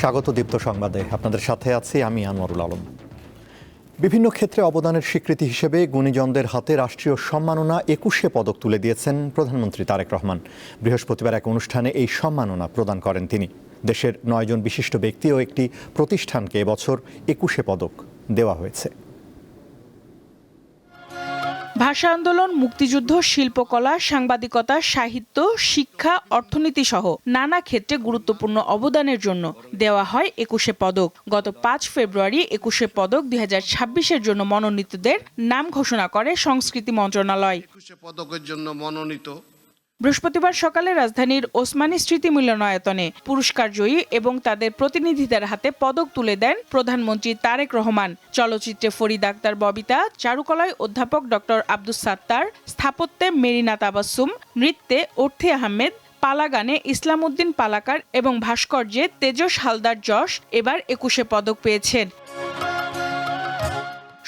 স্বাগত দীপ্ত সংবাদে আপনাদের সাথে আছি আমি আনোয়ারুল আলম। বিভিন্ন ক্ষেত্রে অবদানের স্বীকৃতি হিসেবে গুণীজনদের হাতে রাষ্ট্রীয় সম্মাননা ২১শে পদক তুলে দিয়েছেন প্রধানমন্ত্রী তারেক রহমান। বৃহস্পতিবার এক অনুষ্ঠানে এই সম্মাননা প্রদান করেন তিনি। দেশের ৯ জন বিশিষ্ট ব্যক্তি ও একটি প্রতিষ্ঠানকে এবছর ২১শে পদক দেওয়া হয়েছে। ভাষা আন্দোলন, মুক্তিযুদ্ধ, শিল্পকলা, সাংবাদিকতা, সাহিত্য, শিক্ষা, অর্থনীতি সহ নানা ক্ষেত্রে গুরুত্বপূর্ণ অবদানের জন্য দেওয়া হয় ২১শে পদক। গত ৫ ফেব্রুয়ারি ২১শে পদক ২০২৬-এর জন্য মনোনীতদের নাম ঘোষণা করে সংস্কৃতি মন্ত্রণালয়। ২১শে পদকের জন্য মনোনীত বৃহস্পতিবার সকালে রাজধানীর ওসমানী স্মৃতি মিলনায়তনে পুরস্কার জয়ী এবং তাদের প্রতিনিধিদের হাতে পদক তুলে দেন প্রধানমন্ত্রী তারেক রহমান। চলচ্চিত্রে ফরিদ আক্তার ববিতা, চারুকলায় অধ্যাপক ডক্টর আব্দুস সাত্তার, স্থাপত্যে মেরিনা তাবাসসুম, নৃত্যে অর্থী আহমেদ, পালা গানে ইসলাম উদ্দিন পালাকার এবং ভাস্কর্যে তেজস হালদার যশ এবার ২১শে পদক পেয়েছেন।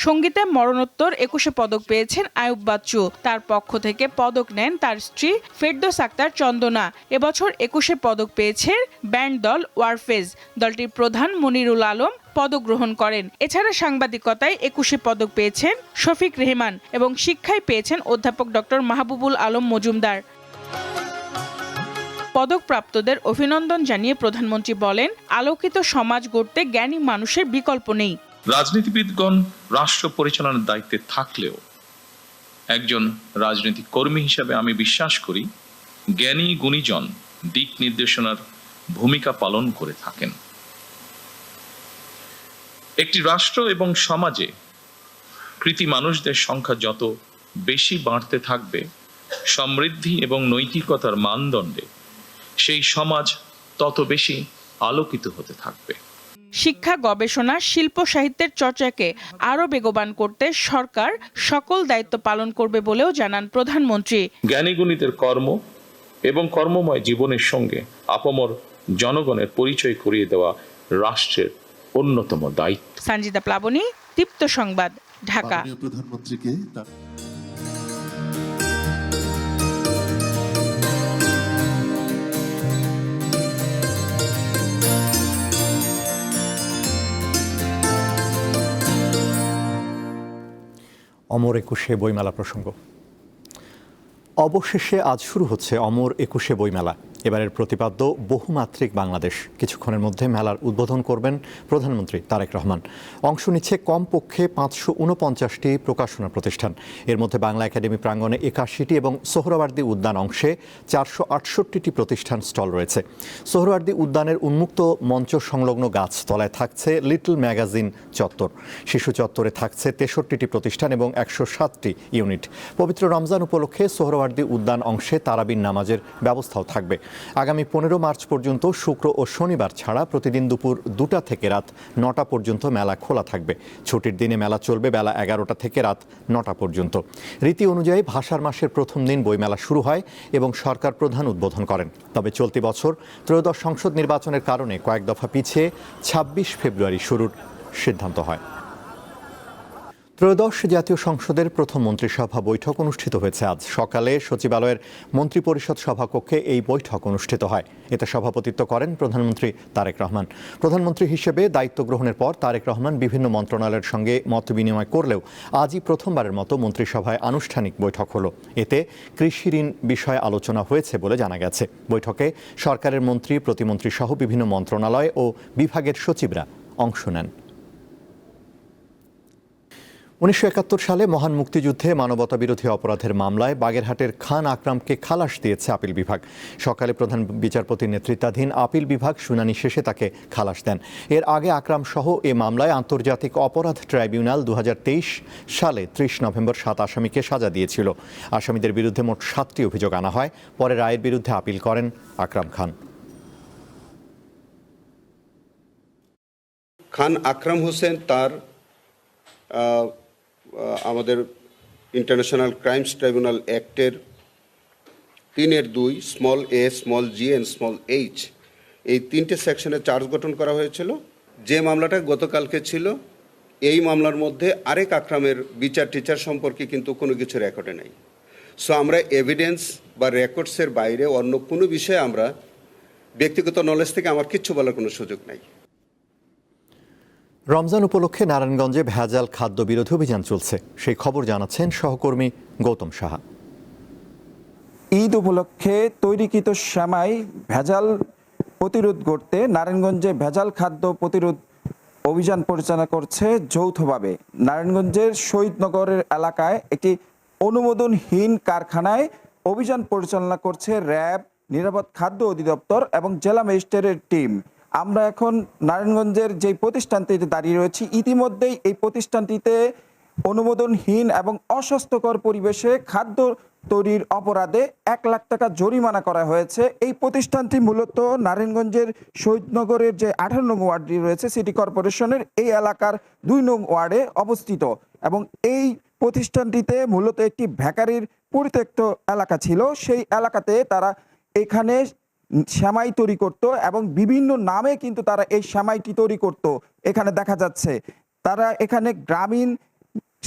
সঙ্গীতে মরণোত্তর ২১শে পদক পেয়েছেন আয়ুব বাচ্চু। তার পক্ষ থেকে পদক নেন তার স্ত্রী ফেরদৌস আক্তার চন্দনা। এবছর ২১শে পদক পেয়েছে ব্যান্ড দল ওয়ারফেজ। দলটির প্রধান মনিরুল আলম পদক গ্রহণ করেন। এছাড়া সাংবাদিকতায় ২১শে পদক পেয়েছেন শফিক রেহমান এবং শিক্ষায় পেয়েছেন অধ্যাপক ডক্টর মাহবুবুল আলম মজুমদার। পদকপ্রাপ্তদের অভিনন্দন জানিয়ে প্রধানমন্ত্রী বলেন, আলোকিত সমাজ গড়তে জ্ঞানী মানুষের বিকল্প নেই। রাজনীতিবিদগণ রাষ্ট্র পরিচালনার দায়িত্বে থাকলেও একজন রাজনৈতিক কর্মী হিসেবে আমি বিশ্বাস করি জ্ঞানী গুণীজন দিক নির্দেশনার ভূমিকা পালন করে থাকেন। একটি রাষ্ট্র এবং সমাজে কৃতী মানুষদের সংখ্যা যত বেশি বাড়তে থাকবে, সমৃদ্ধি এবং নৈতিকতার মানদণ্ডে সেই সমাজ তত বেশি আলোকিত হতে থাকবে। শিক্ষা, গবেষণা, শিল্প সাহিত্যের চর্চাকে আরও বেগবান করতে সরকার সকল দায়িত্ব পালন করবে বলেও জানান প্রধানমন্ত্রী। জ্ঞানী গুণীদের কর্ম এবং কর্মময় জীবনের সঙ্গে আপামর জনগণের পরিচয় করিয়ে দেওয়া রাষ্ট্রের অন্যতম দায়িত্ব। সঞ্জিদা প্লাবনী, দীপ্ত সংবাদ, ঢাকা। প্রধানমন্ত্রীকে অমর ২১শে বইমেলা প্রসঙ্গ। অবশেষে আজ শুরু হচ্ছে অমর ২১শে বইমেলা। এবারের প্রতিপাদ্য বহুমাত্রিক বাংলাদেশ। কিছুক্ষণের মধ্যে মেলার উদ্বোধন করবেন প্রধানমন্ত্রী তারেক রহমান। অংশ নিচ্ছে কমপক্ষে ৫৪৯টি প্রকাশনা প্রতিষ্ঠান। এর মধ্যে বাংলা একাডেমি প্রাঙ্গণে ৮১টি এবং সোহরাওয়ার্দী উদ্যান অংশে ৪৬৮টি প্রতিষ্ঠান স্টল রয়েছে। সোহরাওয়ার্দী উদ্যানের উন্মুক্ত মঞ্চ সংলগ্ন গাছতলায় থাকছে লিটল ম্যাগাজিন চত্বর। শিশু চত্বরে থাকছে ৬৩টি প্রতিষ্ঠান এবং ১০৭টি ইউনিট। পবিত্র রমজান উপলক্ষে সোহরাওয়ার্দী উদ্যান অংশে তারাবির নামাজের ব্যবস্থাও থাকবে। আগামী ১৫ মার্চ পর্যন্ত শুক্র ও শনিবার ছাড়া প্রতিদিন দুপুর ২টা থেকে রাত ৯টা পর্যন্ত মেলা খোলা থাকবে। ছুটির দিনে মেলা চলবে বেলা ১১টা থেকে রাত ৯টা পর্যন্ত। রীতি অনুযায়ী ভাষার মাসের প্রথম দিন বইমেলা শুরু হয় এবং সরকার প্রধান উদ্বোধন করেন। তবে চলতি বছর ত্রয়োদশ সংসদ নির্বাচনের কারণে কয়েক দফা পিছিয়ে ২৬ ফেব্রুয়ারি শুরুর সিদ্ধান্ত হয়। ত্রয়োদশ জাতীয় সংসদের প্রথম মন্ত্রিসভা বৈঠক অনুষ্ঠিত হয়েছে আজ সকালে সচিবালয়ের মন্ত্রিপরিষদ সভাকক্ষে এই বৈঠক অনুষ্ঠিত হয়। এতে সভাপতিত্ব করেন প্রধানমন্ত্রী তারেক রহমান। প্রধানমন্ত্রী হিসেবে দায়িত্ব গ্রহণের পর তারেক রহমান বিভিন্ন মন্ত্রণালয়ের সঙ্গে মত বিনিময় করলেও আজই প্রথমবারের মতো মন্ত্রিসভায় আনুষ্ঠানিক বৈঠক হলো। এতে কৃষি ঋণ বিষয়ে আলোচনা হয়েছে বলে জানা গেছে। বৈঠকে সরকারের মন্ত্রী, প্রতিমন্ত্রী সহ বিভিন্ন মন্ত্রণালয় ও বিভাগের সচিবরা অংশ নেন। ১৯৭১ সালে মহান মুক্তিযুদ্ধে মানবতাবিরোধী অপরাধের মামলায় বাগেরহাটের খান আকরামকে খালাস দিয়েছে আপিল বিভাগ। সকালে প্রধান বিচারপতির নেতৃত্বাধীন আপিল বিভাগ শুনানি শেষে তাকে খালাস দেন। এর আগে আকরাম সহ এ মামলায় আন্তর্জাতিক অপরাধ ট্রাইব্যুনাল ২০২৩ সালে ৩০ নভেম্বর ৭ আসামিকে সাজা দিয়েছিল। আসামিদের বিরুদ্ধে মোট ৭টি অভিযোগ আনা হয়। পরে রায়ের বিরুদ্ধে আপিল করেন আকরাম খান। খান আকরাম হোসেন তার আমাদের ইন্টারন্যাশনাল ক্রাইমস ট্রাইব্যুনাল অ্যাক্টের ৩(২) small A, small G and small H এই 3টে সেকশনে চার্জ গঠন করা হয়েছিল। যে মামলাটা গতকালকে ছিল এই মামলার মধ্যে আরেক আকরামের বিচার টিচার সম্পর্কে কিন্তু কোনো কিছু রেকর্ডে নাই। সো আমরা এভিডেন্স বা রেকর্ডসের বাইরে অন্য কোনো বিষয়ে আমরা ব্যক্তিগত নলেজ থেকে আমার কিচ্ছু বলার কোনো সুযোগ নাই। রমজান উপলক্ষে নারায়ণগঞ্জে ভেজাল খাদ্য বিরোধী অভিযান চলছে, সেই খবর জানাচ্ছেন সহকর্মী গৌতম সাহা। ঈদ উপলক্ষে তৈরিকৃত সেমাই ভেজাল প্রতিরোধ করতে নারায়ণগঞ্জে ভেজাল খাদ্য প্রতিরোধ অভিযান পরিচালনা করছে যৌথভাবে। নারায়ণগঞ্জের শহীদনগরের এলাকায় একটি অনুমোদনহীন কারখানায় অভিযান পরিচালনা করছে র্যাব, নিরাপদ খাদ্য অধিদপ্তর এবং জেলা ম্যাজিস্ট্রেটের টিম। আমরা এখন নারায়ণগঞ্জের যে প্রতিষ্ঠানটিতে দাঁড়িয়ে রয়েছি, ইতিমধ্যেই এই প্রতিষ্ঠানটিতে অনুমোদনহীন এবং অস্বাস্থ্যকর পরিবেশে খাদ্য তৈরির অপরাধে 1 লাখ টাকা জরিমানা করা হয়েছে। এই প্রতিষ্ঠানটি মূলত নারায়ণগঞ্জের শহীদনগরের যে 18 নং ওয়ার্ডটি রয়েছে সিটি কর্পোরেশনের এই এলাকার 2 নং ওয়ার্ডে অবস্থিত এবং এই প্রতিষ্ঠানটিতে মূলত একটি বেকারির পরিত্যক্ত এলাকা ছিল। সেই এলাকাতে তারা এখানে সেমাই তৈরি করত এবং বিভিন্ন নামে কিন্তু তারা এই সেমাইটি তৈরি করত। এখানে দেখা যাচ্ছে তারা এখানে গ্রামীণ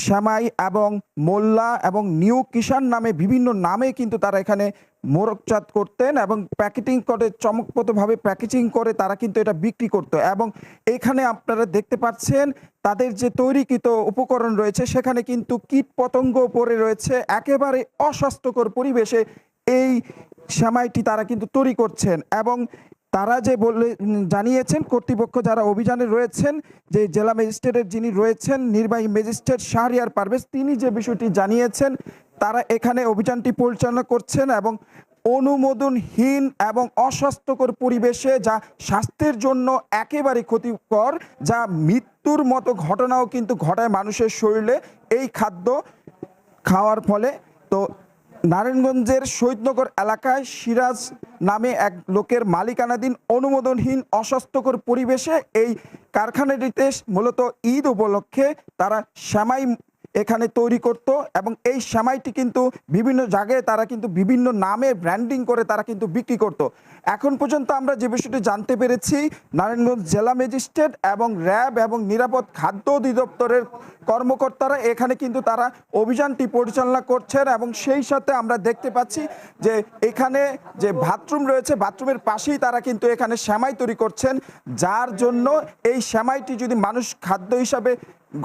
সেমাই এবং মোল্লা এবং নিউ কিষান নামে বিভিন্ন নামে কিন্তু তারা এখানে মোড়কজাত করতেন এবং প্যাকেটিং করে চমকপ্রদভাবে প্যাকেজিং করে তারা কিন্তু এটা বিক্রি করতো। এবং এখানে আপনারা দেখতে পাচ্ছেন তাদের যে তৈরিকৃত উপকরণ রয়েছে সেখানে কিন্তু কীট পতঙ্গ পড়ে রয়েছে। একেবারে অস্বাস্থ্যকর পরিবেশে এই সেমাইটি তারা কিন্তু তৈরি করছেন এবং তারা যে জানিয়েছেন কর্তৃপক্ষ যারা অভিযানে রয়েছেন, যে জেলা ম্যাজিস্ট্রেটের যিনি রয়েছেন নির্বাহী ম্যাজিস্ট্রেট শাহরিয়ার পারভেজ, তিনি যে বিষয়টি জানিয়েছেন তারা এখানে অভিযানটি পরিচালনা করছেন এবং অনুমোদনহীন এবং অস্বাস্থ্যকর পরিবেশে যা স্বাস্থ্যের জন্য একেবারে ক্ষতিকর, যা মৃত্যুর মতো ঘটনাও কিন্তু ঘটায় মানুষের শরীরে এই খাদ্য খাওয়ার ফলে। তো নারায়ণগঞ্জের শহীদনগর এলাকায় সিরাজ নামে এক লোকের মালিকানাধীন অনুমোদনহীন অস্বাস্থ্যকর পরিবেশে এই কারখানাটিতে মূলত ঈদ উপলক্ষে তারা সেমাই এখানে তৈরি করত এবং এই সেমাইটি কিন্তু বিভিন্ন জায়গায় তারা কিন্তু বিভিন্ন নামে ব্র্যান্ডিং করে তারা কিন্তু বিক্রি করত। এখন পর্যন্ত আমরা যে বিষয়টি জানতে পেরেছি, নারায়ণগঞ্জ জেলা ম্যাজিস্ট্রেট এবং র্যাব এবং নিরাপদ খাদ্য অধিদপ্তরের কর্মকর্তারা এখানে কিন্তু তারা অভিযানটি পরিচালনা করছেন এবং সেই সাথে আমরা দেখতে পাচ্ছি যে এখানে যে বাথরুম রয়েছে বাথরুমের পাশেই তারা কিন্তু এখানে সেমাই তৈরি করছেন, যার জন্য এই সেমাইটি যদি মানুষ খাদ্য হিসাবে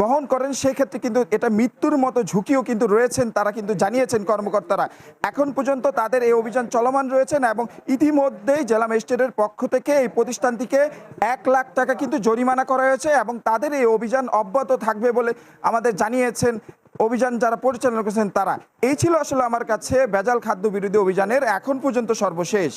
গ্রহণ করেন সেক্ষেত্রে কিন্তু এটা মৃত্যুর মতো ঝুঁকিও কিন্তু রয়েছেন, তারা কিন্তু জানিয়েছেন কর্মকর্তারা। এখন পর্যন্ত তাদের এই অভিযান চলমান রয়েছেন এবং ইতিমধ্যেই জেলা ম্যাজিস্ট্রেটের পক্ষ থেকে এই প্রতিষ্ঠানটিকে 1 লাখ টাকা কিন্তু জরিমানা করা হয়েছে এবং তাদের এই অভিযান অব্যাহত থাকবে বলে আমাদের জানিয়েছেন অভিযান যারা পরিচালনা করেছেন তারা। এই ছিল আসলে আমার কাছে ভেজাল খাদ্য বিরোধী অভিযানের এখন পর্যন্ত সর্বশেষ।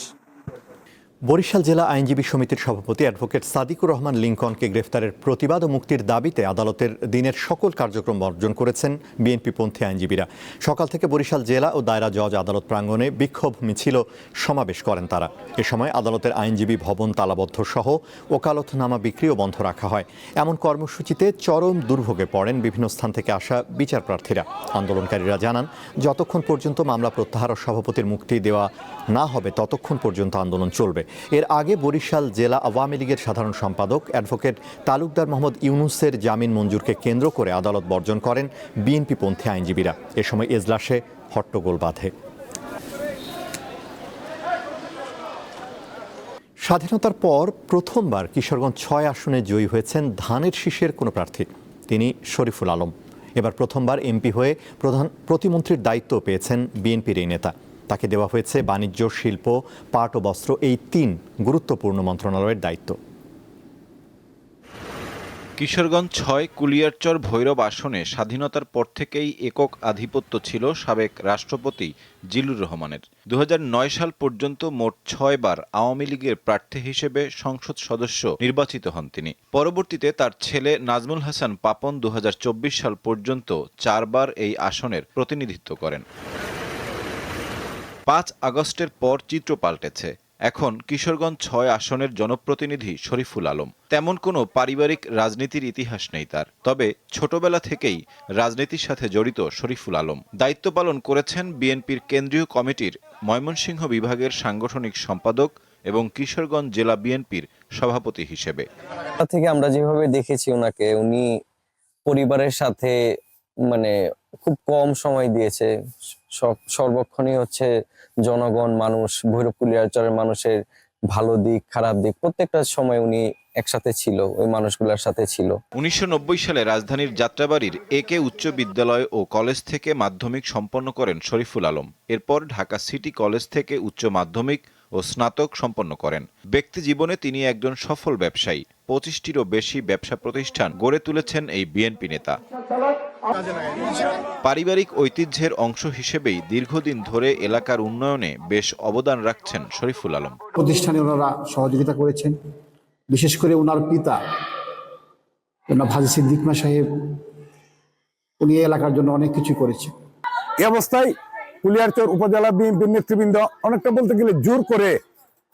বরিশাল জেলা আইনজীবী সমিতির সভাপতি অ্যাডভোকেট সাদিকুর রহমান লিংকনকে গ্রেফতারের প্রতিবাদ ও মুক্তির দাবিতে আদালতের দিনের সকল কার্যক্রম বর্জন করেছেন বিএনপিপন্থী আইনজীবীরা। সকাল থেকে বরিশাল জেলা ও দায়রা জজ আদালত প্রাঙ্গণে বিক্ষোভ মিছিল সমাবেশ করেন তারা। এ সময় আদালতের আইনজীবী ভবন তালাবদ্ধ সহ ওকালতনামা বিক্রিও বন্ধ রাখা হয়। এমন কর্মসূচিতে চরম দুর্ভোগে পড়েন বিভিন্ন স্থান থেকে আসা বিচার প্রার্থীরা। আন্দোলনকারীরা জানান, যতক্ষণ পর্যন্ত মামলা প্রত্যাহার ও সভাপতির মুক্তি দেওয়া না হবে ততক্ষণ পর্যন্ত আন্দোলন চলবে। এর আগে বরিশাল জেলা আওয়ামী লীগের সাধারণ সম্পাদক অ্যাডভোকেট তালুকদার মোহাম্মদ ইউনুসের জামিন মঞ্জুরকে কেন্দ্র করে আদালত বর্জন করেন বিএনপিপন্থী আইনজীবীরা। এ সময় এজলাসে হট্টগোল বাধে। স্বাধীনতার পর প্রথমবার কিশোরগঞ্জ 6 আসনে জয়ী হয়েছেন ধানের শীষের কোনো প্রার্থী, তিনি শরীফুল আলম। এবার প্রথমবার এমপি হয়ে প্রতিমন্ত্রীর দায়িত্ব পেয়েছেন বিএনপির এই নেতা। তাকে দেওয়া হয়েছে বাণিজ্য, শিল্প, পাট ও বস্ত্র, এই 3 গুরুত্বপূর্ণ মন্ত্রণালয়ের দায়িত্ব। কিশোরগঞ্জ 6 কুলিয়ারচর ভৈরব আসনে স্বাধীনতার পর থেকেই একক আধিপত্য ছিল সাবেক রাষ্ট্রপতি জিল্লুর রহমানের। 2009 সাল পর্যন্ত মোট 6 বার আওয়ামী লীগের প্রার্থী হিসেবে সংসদ সদস্য নির্বাচিত হন তিনি। পরবর্তীতে তার ছেলে নাজমুল হাসান পাপন 2024 সাল পর্যন্ত 4 বার এই আসনের প্রতিনিধিত্ব করেন। 5 আগস্টের পর চিত্র পাল্টেছে। এখন কিশোরগঞ্জ 6 আসনের জনপ্রতিনিধি শরীফুল আলম। তেমন কোনো পারিবারিক রাজনীতির ইতিহাস নেই তার, তবে ছোটবেলা থেকেই রাজনীতির সাথে জড়িত শরীফুল আলম। দায়িত্ব পালন করেছেন বিএনপির কেন্দ্রীয় কমিটির ময়মনসিংহ বিভাগের সাংগঠনিক সম্পাদক এবং কিশোরগঞ্জ জেলা বিএনপির সভাপতি হিসেবে। থেকে আমরা যেভাবে দেখেছি ওনাকে, উনি পরিবারের সাথে খুব কম সময় দিয়েছে। সর্বক্ষণই হচ্ছে জনগণ, মানুষ, ভৈরব কুলিয়ারচরের মানুষের ভালো দিক খারাপ দিক প্রত্যেকটা সময় উনি একসাথে ছিল, ওই মানুষগুলোর সাথে ছিল। 1990 সালে রাজধানীর যাত্রাবাড়ির একে উচ্চ বিদ্যালয় ও কলেজ থেকে মাধ্যমিক সম্পন্ন করেন শরীফুল আলম। এরপর ঢাকা সিটি কলেজ থেকে উচ্চ মাধ্যমিক ও স্নাতক সম্পন্ন করেন। ব্যক্তি জীবনে তিনি একজন সফল ব্যবসায়ী। 25টিরও বেশি ব্যবসা প্রতিষ্ঠান গড়ে তুলেছেন এই বিএনপি নেতা। পারিবারিক ঐতিহ্যের অংশ হিসেবেই দীর্ঘদিন ধরে এলাকার উন্নয়নে বেশ অবদান রাখছেন শরীফুল আলম। প্রতিষ্ঠানে ওনারা সহযোগিতা করেছেন, বিশেষ করে ওনার পিতা ভাজি সিদ্দিক মা সাহেব, উনি এলাকার জন্য অনেক কিছু করেছেন। এই অবস্থায় কুলিয়ারচর উপজেলা বিএনপির নেতৃবৃন্দ অনেকটা বলতে গেলে জোর করে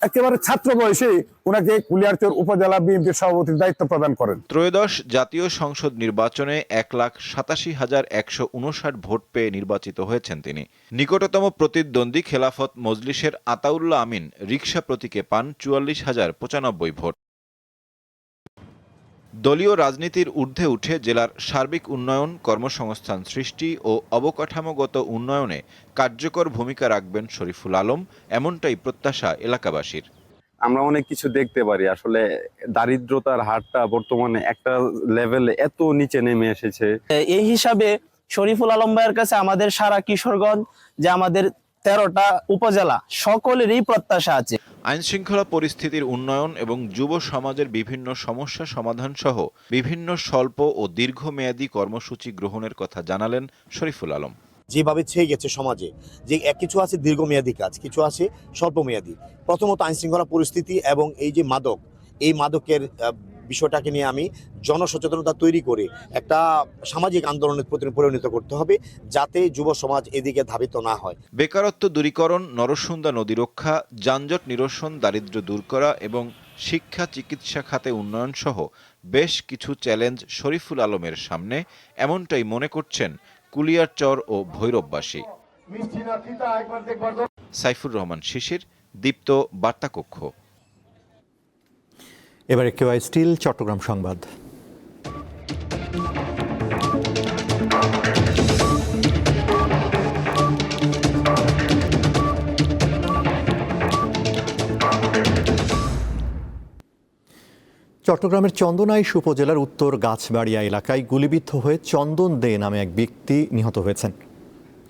একেবারে ছাত্র বয়সে ওনাকে কুলিয়ারচর উপজেলা বিএনপির সভাপতির দায়িত্ব প্রদান করেন। ত্রয়োদশ জাতীয় সংসদ নির্বাচনে 1,87,159 ভোট পেয়ে নির্বাচিত হয়েছেন তিনি। নিকটতম প্রতিদ্বন্দ্বী খেলাফত মজলিসের আতাউল্লাহ আমিন রিকশা প্রতীকে পান 44,095 ভোট। দলীয় রাজনীতির ঊর্ধ্বে উঠে জেলার সার্বিক উন্নয়ন, কর্মসংস্থান সৃষ্টি ও অবকাঠামোগত উন্নয়নে কার্যকর ভূমিকা রাখবেন শরীফুল আলম, এমনটাই প্রত্যাশা এলাকাবাসীর। আমরা অনেক কিছু দেখতে পারি, আসলে দারিদ্রতার হারটা বর্তমানে একটা লেভেলে এত নিচে নেমে এসেছে। এই হিসাবে শরীফুল আলম ভাইয়ের কাছে আমাদের সারা কিশোরগঞ্জ, যে আমাদের 13টা উপজেলা, সকলেরই প্রত্যাশা আছে। আইন শৃঙ্খলা পরিস্থিতির উন্নয়ন এবং যুব সমাজের বিভিন্ন সমস্যা সমাধান সহ বিভিন্ন স্বল্প ও দীর্ঘমেয়াদী কর্মসূচি গ্রহণের কথা জানালেন শরীফুল আলম। যেভাবে ছেয়ে গেছে সমাজে, যে কিছু আছে দীর্ঘমেয়াদী কাজ, কিছু আছে স্বল্পমেয়াদী। প্রথমত আইন শৃঙ্খলা পরিস্থিতি এবং এই যে মাদক, এই মাদকের বিষয়টাকে নিয়ে আমি জনসচেতনতা তৈরি করে একটা সামাজিক আন্দোলনের পরিণত করতে হবে, যাতে যুব সমাজ এদিকে ধাবিত না হয়। বেকারত্ব দূরীকরণ, নরসুন্দা নদী রক্ষা, যানজট নিরসন, দারিদ্র্য দূর করা এবং শিক্ষা চিকিৎসা খাতে উন্নয়ন সহ বেশ কিছু চ্যালেঞ্জ শরীফুল আলমের সামনে, এমনটাই মনে করছেন কুলিয়ারচর ও ভৈরববাসী। সাইফুর রহমান শিশির, দীপ্ত বার্তা কক্ষ। এবারে কেওয়াই স্টিল চট্টগ্রাম সংবাদ। চট্টগ্রামের চন্দনাইশ উপজেলার উত্তর গাছবাড়িয়া এলাকায় গুলিবিদ্ধ হয়ে চন্দন দে নামে এক ব্যক্তি নিহত হয়েছেন।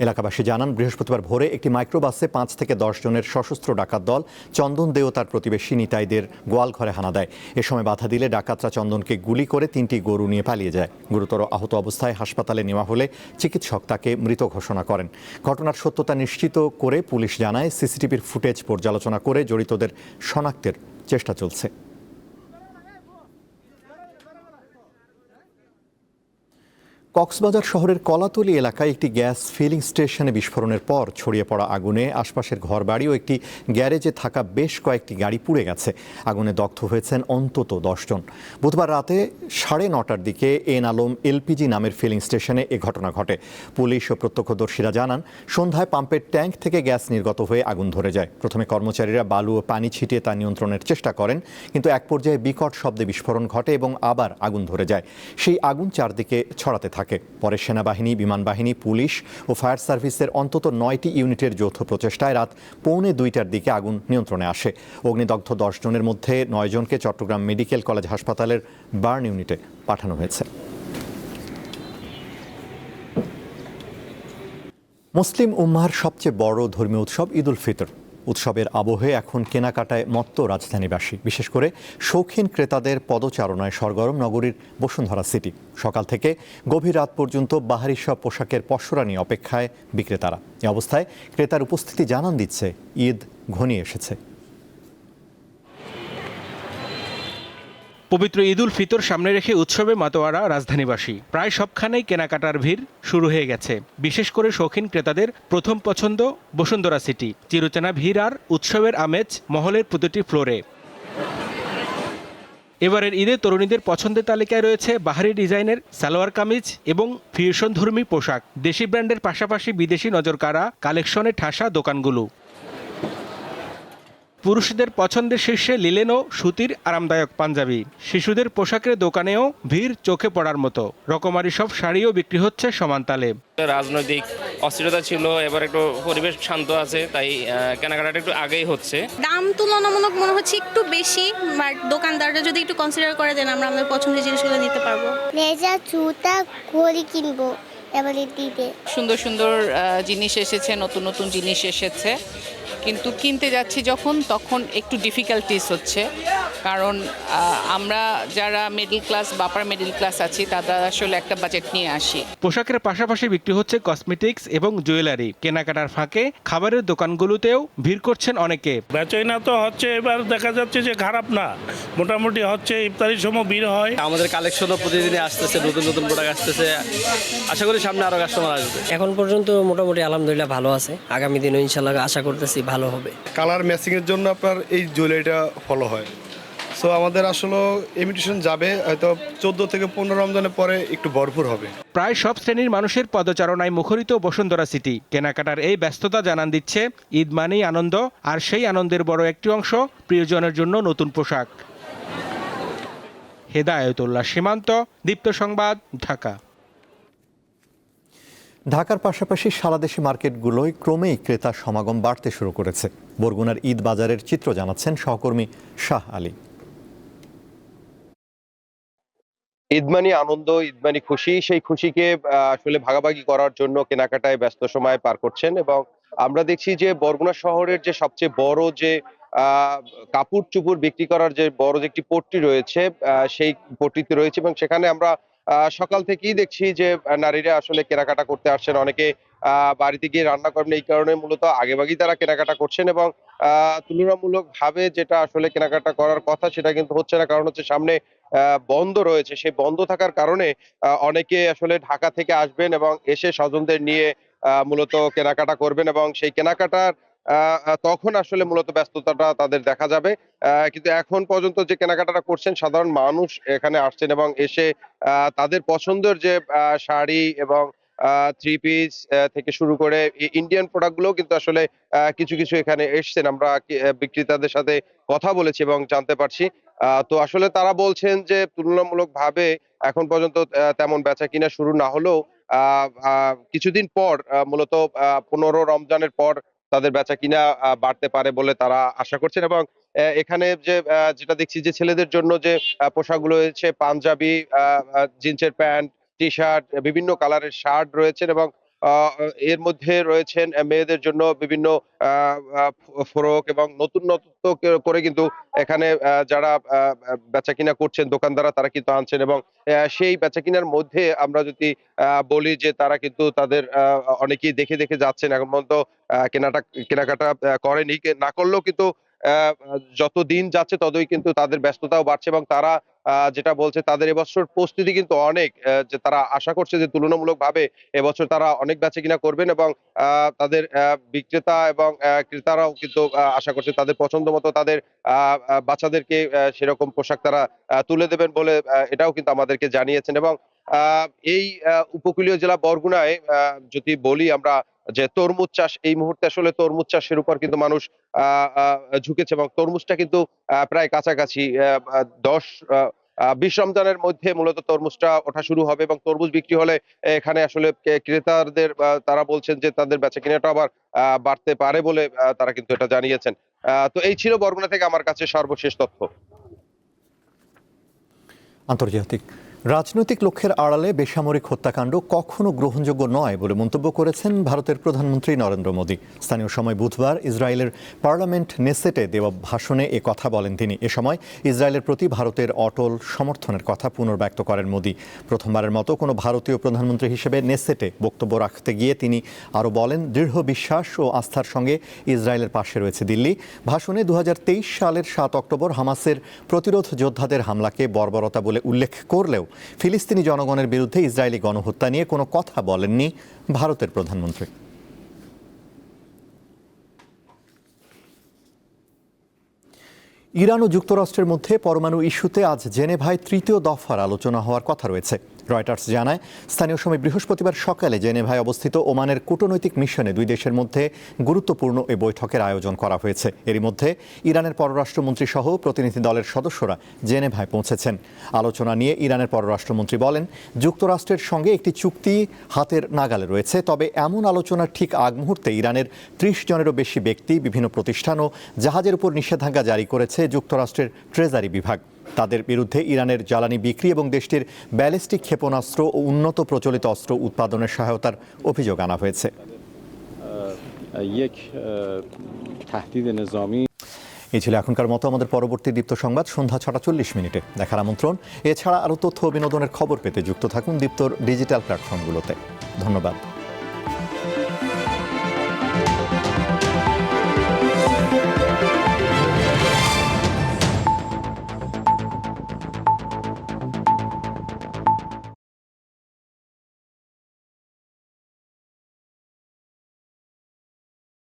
এলাকাবাসী জানান, বৃহস্পতিবার ভোরে একটি মাইক্রোবাসে 5 থেকে 10 জনের সশস্ত্র ডাকাত দল চন্দন দে ও তার প্রতিবেশী নিতাইদের গোয়ালঘরে হানা দেয়। এ সময় বাধা দিলে ডাকাতরা চন্দনকে গুলি করে 3টি গরু নিয়ে পালিয়ে যায়। গুরুতর আহত অবস্থায় হাসপাতালে নেওয়া হলে চিকিৎসক তাকে মৃত ঘোষণা করেন। ঘটনার সত্যতা নিশ্চিত করে পুলিশ জানায়, সিসিটিভির ফুটেজ পর্যালোচনা করে জড়িতদের শনাক্তের চেষ্টা চলছে। কক্সবাজার শহরের কলাতলী এলাকায় একটি গ্যাস ফিলিং স্টেশনে বিস্ফোরণের পর ছড়িয়ে পড়া আগুনে আশপাশের ঘরবাড়ি ও একটি গ্যারেজে থাকা বেশ কয়েকটি গাড়ি পুড়ে গেছে। আগুনে দগ্ধ হয়েছেন অন্তত 10 জন। বুধবার রাতে 9:30টার দিকে এন আলম এলপিজি নামের ফিলিং স্টেশনে এ ঘটনা ঘটে। পুলিশ ও প্রত্যক্ষদর্শীরা জানান, সন্ধ্যায় পাম্পের ট্যাঙ্ক থেকে গ্যাস নির্গত হয়ে আগুন ধরে যায়। প্রথমে কর্মচারীরা বালু ও পানি ছিটিয়ে তা নিয়ন্ত্রণের চেষ্টা করেন, কিন্তু এক পর্যায়ে বিকট শব্দে বিস্ফোরণ ঘটে এবং আবার আগুন ধরে যায়। সেই আগুন চারদিকে ছড়াতে থাকে। পরে সেনাবাহিনী, বিমান বাহিনী, পুলিশ ও ফায়ার সার্ভিসের অন্তত 9টি ইউনিটের যৌথ প্রচেষ্টায় রাত 1:45টার দিকে আগুন নিয়ন্ত্রণে আসে। অগ্নিদগ্ধ 10 জনের মধ্যে 9 জনকে চট্টগ্রাম মেডিকেল কলেজ হাসপাতালের বার্ন ইউনিটে পাঠানো হয়েছে। মুসলিম উম্মাহর সবচেয়ে বড় ধর্মীয় উৎসব ঈদ উল ফিতর। উৎসবের আবহে এখন কেনাকাটায় মত্ত রাজধানীবাসী, বিশেষ করে শৌখিন ক্রেতাদের পদচারণায় সরগরম নগরীর বসুন্ধরা সিটি। সকাল থেকে গভীর রাত পর্যন্ত বাহারি সব পোশাকের পসরা নিয়ে অপেক্ষায় বিক্রেতারা। এ অবস্থায় ক্রেতার উপস্থিতি জানান দিচ্ছে ঈদ ঘনিয়ে এসেছে। পবিত্র ঈদ উল ফিতর সামনে রেখে উৎসবে মাতোয়ারা রাজধানীবাসী। প্রায় সবখানেই কেনাকাটার ভিড় শুরু হয়ে গেছে। বিশেষ করে শৌখিন ক্রেতাদের প্রথম পছন্দ বসুন্ধরা সিটি। চিরচেনা ভিড় আর উৎসবের আমেজ মহলের প্রতিটি ফ্লোরে। এবারের ঈদে তরুণীদের পছন্দের তালিকায় রয়েছে বাহারি ডিজাইনের সালোয়ার কামিজ এবং ফিউশনধর্মী পোশাক। দেশি ব্র্যান্ডের পাশাপাশি বিদেশি নজরকাড়া কালেকশনে ঠাসা দোকানগুলো। পুরুষদের পছন্দের শীর্ষে লিলেন ও সুতির আরামদায়ক পাঞ্জাবি। শিশুদের পোশাকের দোকানেও ভিড় চোখে পড়ার মতো। রকমারি সব শাড়িও বিক্রি হচ্ছে সমান তালে। রাজনৈতিক অস্থিরতা ছিল, এবার একটু পরিবেশ শান্ত আছে, তাই কেনাকাটাটা একটু আগেই হচ্ছে। দাম তুলনামূলক মনে হচ্ছে একটু বেশি, বাট দোকানদাররা যদি একটু কনসিডার করে দেন আমরা আমাদের পছন্দের জিনিসগুলো নিতে পারবো। লেজার জুতা ঘড়ি কিনবো এবারে দিবে। সুন্দর সুন্দর জিনিস এসেছে, নতুন নতুন জিনিস এসেছে, কিন্তু কিনতে যাচ্ছি তখন একটু ডিফিকাল্টিস হচ্ছে, কারণ আমরা যারা মিডল ক্লাস বা আপার মিডল ক্লাস আছি তারা আসলে একটা বাজেট নিয়ে আসি। পোশাকের পাশাপাশি বিক্রি হচ্ছে কসমেটিক্স এবং জুয়েলারি। কেনাকাটার ফাঁকে খাবারের দোকানগুলোতেও ভিড় করছেন অনেকে। বেচাকেনা তো হচ্ছে, এবার দেখা যাচ্ছে যে খারাপ না, মোটামুটি হচ্ছে। ইফতারির সময় ভিড় হয়। আমাদের কালেকশনও প্রতিদিনই আসতেছে, নতুন নতুন প্রোডাক্ট আসতেছে। আশা করি সামনে আরো কাস্টমার আসবে। এখন পর্যন্ত মোটামুটি আলহামদুলিল্লাহ ভালো আছে, আগামী দিনও ইনশাল্লাহ আশা করতেছি ভালো হবে। কালার ম্যাচিং এর জন্য আপনার এই জুয়েলারিটা ফলো হয়। সো আমাদের আসলে ইমিটেশন যাবে হয়তো 14 থেকে 15 রমজানের পরে একটু ভরপুর হবে। প্রায় সব শ্রেণীর মানুষের পদচারণায় মুখরিত বসুন্ধরা সিটি। কেনাকাটার এই ব্যস্ততা জানান দিচ্ছে ঈদ মানেই আনন্দ, আর সেই আনন্দের বড় একটি অংশ প্রিয়জনের জন্য নতুন পোশাক। হেদায়েতুল্লাহ সীমান্ত, দীপ্ত সংবাদ, ঢাকা। ঢাকার পাশাপাশি সারা দেশি মার্কেটগুলোয় ক্রমেই ক্রেতার সমাগম বাড়তে শুরু করেছে। বরগুনার ঈদ বাজারের চিত্র জানাচ্ছেন সহকর্মী শাহ আলী। ঈদমানি আনন্দ, ঈদমানি খুশি, সেই খুশিকে আসলে ভাগাভাগি করার জন্য কেনাকাটায় ব্যস্ত সময় পার করছেন। এবং আমরা দেখছি যে বরগুনা শহরের যে সবচেয়ে বড় যে কাপড় চুপড় বিক্রি করার যে বড় যে একটি পট্টি রয়েছে, সেই পট্টিতে রয়েছে এবং সেখানে আমরা সকাল থেকেই দেখছি যে নারীরা আসলে কেনাকাটা করতে আসছেন। অনেকে বাড়িতে গিয়ে রান্না করবেন, এই কারণে মূলত আগেভাগেই তারা কেনাকাটা করছেন। এবং তুলনামূলক ভাবে যেটা আসলে কেনাকাটা করার কথা সেটা কিন্তু হচ্ছে না, কারণ হচ্ছে সামনে বন্ধ রয়েছে। সেই বন্ধ থাকার কারণে অনেকে আসলে ঢাকা থেকে আসবেন এবং এসে স্বজনদের নিয়ে মূলত কেনাকাটা করবেন এবং সেই কেনাকাটার তখন আসলে মূলত ব্যস্ততাটা তাদের দেখা যাবে। কিন্তু এখন পর্যন্ত যে কেনাকাটাটা করছেন সাধারণ মানুষ এখানে আসছেন এবং এসে তাদের পছন্দের যে শাড়ি এবং থ্রি পিস থেকে শুরু করে ইন্ডিয়ান প্রোডাক্টগুলো কিন্তু আসলে কিছু কিছু এখানে এসছেন। আমরা বিক্রেতাদের সাথে কথা বলেছি এবং জানতে পারছি, তো আসলে তারা বলছেন যে তুলনামূলক ভাবে এখন পর্যন্ত তেমন বেচা কিনা শুরু না হলেও কিছুদিন পর মূলত 15 রমজানের পর তাদের বেচা কিনা বাড়তে পারে বলে তারা আশা করছেন। এবং এখানে যে যেটা দেখছি যে ছেলেদের জন্য যে পোশাকগুলো রয়েছে, পাঞ্জাবি, জিন্সের প্যান্ট, টি শার্ট, বিভিন্ন কালারের শার্ট রয়েছেন এবং এর মধ্যে রয়েছেন মেয়েদের জন্য বিভিন্ন ফ্রক এবং নতুন নতুন করে কিন্তু এখানে যারা বেচাকিনা করছেন দোকানদাররা তারা কিন্তু আনছেন। এবং সেই বেচাকিনার মধ্যে আমরা যদি বলি যে তারা কিন্তু তাদের অনেকেই দেখে দেখে যাচ্ছেন, এখন পর্যন্ত কেনাকাটা করেনি, না করলেও কিন্তু যত দিন যাচ্ছে ততই কিন্তু তাদের ব্যস্ততাও বাড়ছে এবং তারা যেটা বলছে তাদের এবছর প্রস্তুতি কিন্তু অনেক, যে তারা আশা করছে যে তুলনামূলকভাবে এবছর তারা অনেক বেচাকিনা করবেন এবং তাদের বিক্রেতা এবং ক্রেতারাও কিন্তু আশা করছে তাদের পছন্দ মতো তাদের বাচ্চাদেরকে সেরকম পোশাক তারা তুলে দেবেন বলে এটাও কিন্তু আমাদেরকে জানিয়েছেন। এবং এই উপকূলীয় জেলা বরগুনায় যদি বলি আমরা যে তরমুজ চাষ, এই মুহূর্তে আসলে তরমুজ চাষের উপর কিন্তু মানুষ ঝুঁকেছে এবং তরমুজটা কিন্তু প্রায় কাছাকাছি 10-20 রমজানের মধ্যে মূলত তরমুজটা ওঠা শুরু হবে এবং তরমুজ বিক্রি হলে এখানে আসলে ক্রেতাদের তারা বলছেন যে তাদের বেচাকেনাটা আবার বাড়তে পারে বলে তারা কিন্তু এটা জানিয়েছেন। তো এই ছিল বরগুনা থেকে আমার কাছে সর্বশেষ তথ্য। আন্তর্জাতিক রাজনৈতিক লক্ষ্যের আড়ালে বেসামরিক হত্যাকাণ্ড কখনো গ্রহণযোগ্য নয় বলে মন্তব্য করেছেন ভারতের প্রধানমন্ত্রী নরেন্দ্র মোদী। স্থানীয় সময় বুধবার ইসরায়েলের পার্লামেন্ট নেসেটে দেওয়া ভাষণে এ কথা বলেন তিনি। এ সময় ইসরায়েলের প্রতি ভারতের অটল সমর্থনের কথা পুনর্ব্যক্ত করেন মোদী। প্রথমবারের মতো কোনো ভারতীয় প্রধানমন্ত্রী হিসেবে নেসেটে বক্তব্য রাখতে গিয়ে তিনি আরও বলেন, দৃঢ় বিশ্বাস ও আস্থার সঙ্গে ইসরায়েলের পাশে রয়েছে দিল্লি। ভাষণে 2023 সালের 7 অক্টোবর হামাসের প্রতিরোধ যোদ্ধাদের হামলাকে বর্বরতা বলে উল্লেখ করলেও ফিলিস্তিনি জনগণের বিরুদ্ধে ইসরায়েলি গণহত্যা নিয়ে কোনো কথা বলেননি ভারতের প্রধানমন্ত্রী। ইরান ও যুক্তরাষ্ট্রের মধ্যে পরমাণু ইস্যুতে আজ জেনেভায় তৃতীয় দফার আলোচনা হওয়ার কথা রয়েছে। রয়টার্স জানায়, স্থানীয় সময় বৃহস্পতিবার সকালে জেনেভায় অবস্থিত ওমানের কূটনৈতিক মিশনে দুই দেশের মধ্যে গুরুত্বপূর্ণ এই বৈঠকের আয়োজন করা হয়েছে। এরই মধ্যে ইরানের পররাষ্ট্রমন্ত্রী সহ প্রতিনিধি দলের সদস্যরা জেনেভায় পৌঁছেছেন। আলোচনা নিয়ে ইরানের পররাষ্ট্রমন্ত্রী বলেন, যুক্তরাষ্ট্রের সঙ্গে একটি চুক্তি হাতের নাগালে রয়েছে, তবে এমন আলোচনার ঠিক আগ মুহূর্তে ইরানের ৩০ জনেরও বেশি ব্যক্তি, বিভিন্ন প্রতিষ্ঠান ও জাহাজের উপর নিষেধাজ্ঞা জারি করেছে যুক্তরাষ্ট্রের ট্রেজারি বিভাগ। তাদের বিরুদ্ধে ইরানের জ্বালানি বিক্রি এবং দেশটির ব্যালিস্টিক ক্ষেপণাস্ত্র ও উন্নত প্রচলিত অস্ত্র উৎপাদনের সহায়তার অভিযোগ আনা হয়েছে। এই ছিল এখনকার মতো। আমাদের পরবর্তী দীপ্ত সংবাদ সন্ধ্যা ৬টা ৪০ মিনিটে দেখার আমন্ত্রণ। এছাড়া আরও তথ্য ও বিনোদনের খবর পেতে যুক্ত থাকুন দীপ্তর ডিজিটাল প্ল্যাটফর্মগুলোতে। ধন্যবাদ।